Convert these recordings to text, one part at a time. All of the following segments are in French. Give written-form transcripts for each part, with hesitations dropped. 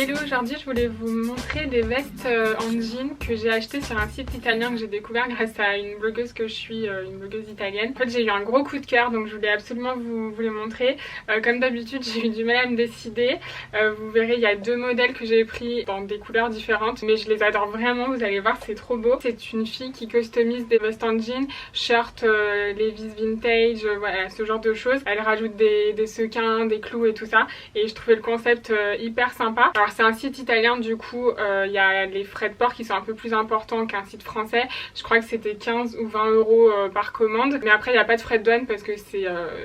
Hello, aujourd'hui je voulais vous montrer des vestes en jean que j'ai acheté sur un site italien que j'ai découvert grâce à une blogueuse que je suis, une blogueuse italienne. En fait j'ai eu un gros coup de cœur donc je voulais absolument vous les montrer. Comme d'habitude j'ai eu du mal à me décider. Vous verrez il y a deux modèles que j'ai pris dans des couleurs différentes mais je les adore vraiment, vous allez voir c'est trop beau. C'est une fille qui customise des vestes en jean, shirts, Levi's vintage, voilà ce genre de choses. Elle rajoute des sequins, des clous et tout ça et je trouvais le concept hyper sympa. Alors c'est un site italien du coup il y a les frais de port qui sont un peu plus importants qu'un site français. Je crois que c'était 15 ou 20 euros par commande, mais après il n'y a pas de frais de douane parce que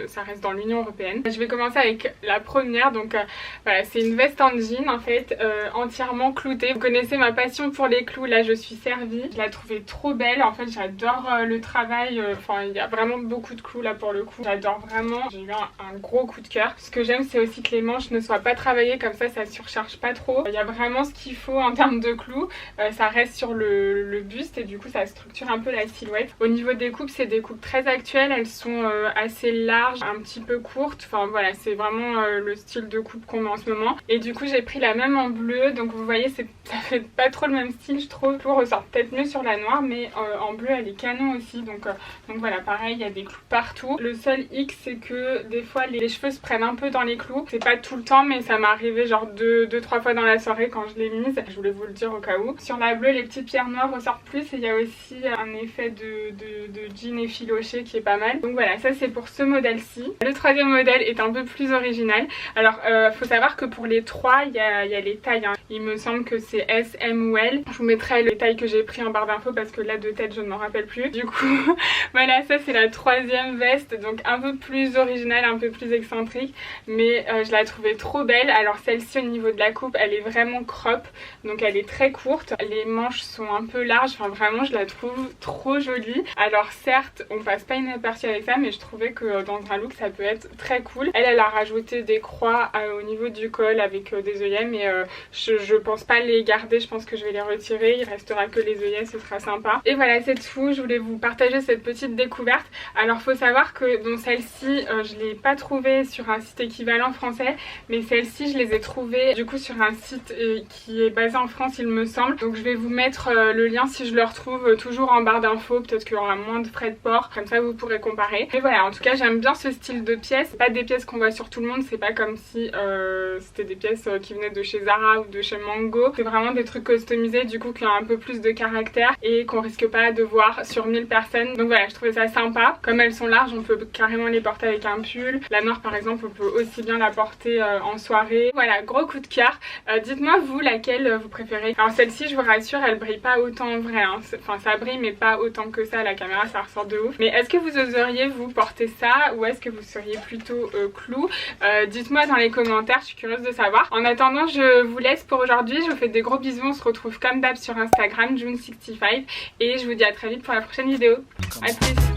ça reste dans l'Union Européenne. Je vais commencer avec la première, donc voilà, c'est une veste en jean en fait, entièrement cloutée. Vous connaissez ma passion pour les clous, là je suis servie. Je la trouvais trop belle, en fait j'adore le travail, enfin il y a vraiment beaucoup de clous là pour le coup. J'adore vraiment, j'ai eu un gros coup de cœur. Ce que j'aime c'est aussi que les manches ne soient pas travaillées comme ça surcharge pas trop. Il y a vraiment ce qu'il faut en termes de clous, ça reste sur le buste et du coup ça structure un peu la silhouette. Au niveau des coupes, c'est des coupes très actuelles, elles sont assez larges, un petit peu courtes, enfin voilà c'est vraiment le style de coupe qu'on met en ce moment. Et du coup j'ai pris la même en bleu, donc vous voyez ça fait pas trop le même style je trouve. Le clou ressort peut-être mieux sur la noire mais en bleu elle est canon aussi, donc voilà pareil il y a des clous partout. Le seul hic c'est que des fois les cheveux se prennent un peu dans les clous, c'est pas tout le temps mais ça m'est arrivé genre 2-3 fois dans la soirée quand je l'ai mise, je voulais vous le dire au cas où. Sur la bleue les petites pierres noires ressortent plus et il y a aussi un effet de jean effiloché qui est pas mal. Donc voilà, ça c'est pour ce modèle-ci. Le troisième modèle est un peu plus original. Alors faut savoir que pour les trois il y a les tailles, hein. Il me semble que c'est S, M ou L. Je vous mettrai les tailles que j'ai pris en barre d'infos parce que là de tête je ne m'en rappelle plus. Du coup voilà, ça c'est la troisième veste, donc un peu plus originale, un peu plus excentrique, mais je la trouvais trop belle. Alors celle-ci au niveau de la coupe elle est vraiment crop, donc elle est très courte, les manches sont un peu larges, enfin vraiment je la trouve trop jolie. Alors certes on passe pas inaperçu avec ça mais je trouvais que dans un look ça peut être très cool. Elle a rajouté des croix au niveau du col avec des œillets mais je pense pas les garder, je pense que je vais les retirer, il restera que les œillets, ce sera sympa. Et voilà c'est tout, je voulais vous partager cette petite découverte. Alors faut savoir que dans celle-ci je l'ai pas trouvée sur un site équivalent français mais celle-ci je les ai trouvées du coup sur un site qui est basé en France il me semble, donc je vais vous mettre le lien si je le retrouve toujours en barre d'infos, peut-être qu'il y aura moins de frais de port, comme ça vous pourrez comparer. Et voilà, en tout cas j'aime bien ce style de pièces, pas des pièces qu'on voit sur tout le monde, c'est pas comme si c'était des pièces qui venaient de chez Zara ou de chez Mango, c'est vraiment des trucs customisés du coup qui ont un peu plus de caractère et qu'on risque pas de voir sur 1000 personnes. Donc voilà, je trouvais ça sympa, comme elles sont larges on peut carrément les porter avec un pull, la noire par exemple on peut aussi bien la porter en soirée. Voilà, gros coup de cœur. Dites-moi vous laquelle vous préférez. Alors celle-ci je vous rassure elle brille pas autant en vrai, hein. Enfin ça brille mais pas autant que ça, la caméra ça ressort de ouf. Mais est-ce que vous oseriez vous porter ça ou est-ce que vous seriez plutôt clou? Dites-moi dans les commentaires, je suis curieuse de savoir. En attendant je vous laisse pour aujourd'hui, je vous fais des gros bisous, on se retrouve comme d'hab sur Instagram June65 et je vous dis à très vite pour la prochaine vidéo. A plus.